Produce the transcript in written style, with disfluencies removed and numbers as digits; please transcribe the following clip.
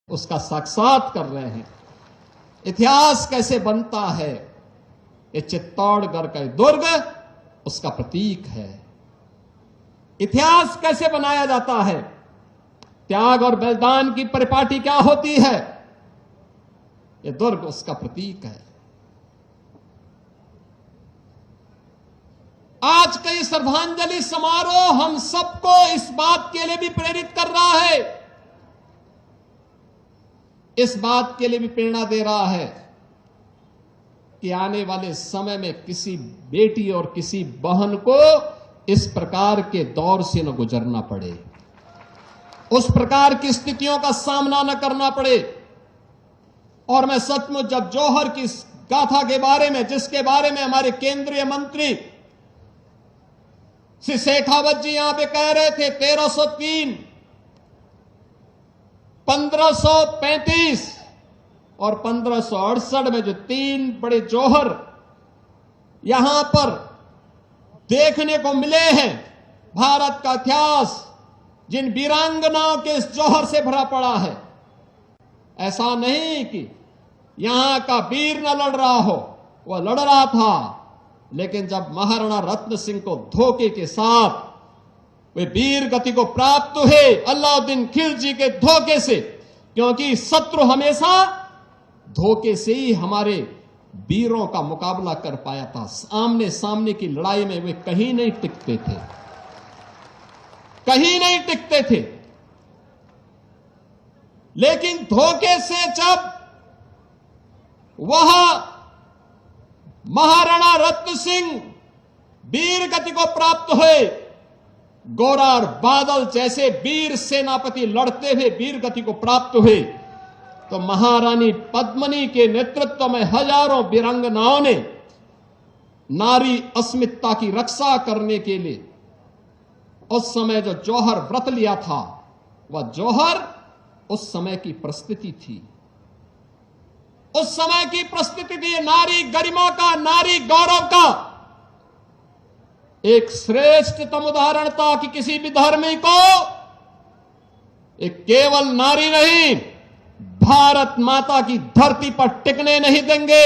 उसका साक्षात कर रहे हैं। इतिहास कैसे बनता है, ये चित्तौड़गढ़ का दुर्ग उसका प्रतीक है। इतिहास कैसे बनाया जाता है, त्याग और बलिदान की परिपाटी क्या होती है, ये दुर्ग उसका प्रतीक है। आज का ये श्रद्धांजलि समारोह हम सबको इस बात के लिए भी प्रेरित कर रहा है, इस बात के लिए भी प्रेरणा दे रहा है कि आने वाले समय में किसी बेटी और किसी बहन को इस प्रकार के दौर से न गुजरना पड़े, उस प्रकार की स्थितियों का सामना न करना पड़े। और मैं सचमुच जब जौहर की गाथा के बारे में, जिसके बारे में हमारे केंद्रीय मंत्री श्री शेखावत जी यहां पे कह रहे थे 1303, 1535 और 1568 में जो तीन बड़े जौहर यहां पर देखने को मिले हैं, भारत का इतिहास जिन वीरांगनाओं के इस जौहर से भरा पड़ा है। ऐसा नहीं कि यहां का वीर न लड़ रहा हो, वह लड़ रहा था, लेकिन जब महाराणा रत्न सिंह को धोखे के साथ वे वीर गति को प्राप्त हुए अलाउद्दीन खिलजी के धोखे से, क्योंकि शत्रु हमेशा धोखे से ही हमारे वीरों का मुकाबला कर पाया था। आमने सामने की लड़ाई में वे कहीं नहीं टिकते थे, कहीं नहीं टिकते थे। लेकिन धोखे से जब वह महाराणा रत्न सिंह वीर गति को प्राप्त हुए, गोरा और बादल जैसे वीर सेनापति लड़ते हुए वीर गति को प्राप्त हुए, तो महारानी पद्मिनी के नेतृत्व में हजारों वीरांगनाओं ने नारी अस्मिता की रक्षा करने के लिए उस समय जो जौहर व्रत लिया था, वह जौहर उस समय की परिस्थिति थी, उस समय की परिस्थिति थी। नारी गरिमा का, नारी गौरव का एक श्रेष्ठतम उदाहरण था कि किसी भी धर्मी को एक केवल नारी नहीं, भारत माता की धरती पर टिकने नहीं देंगे।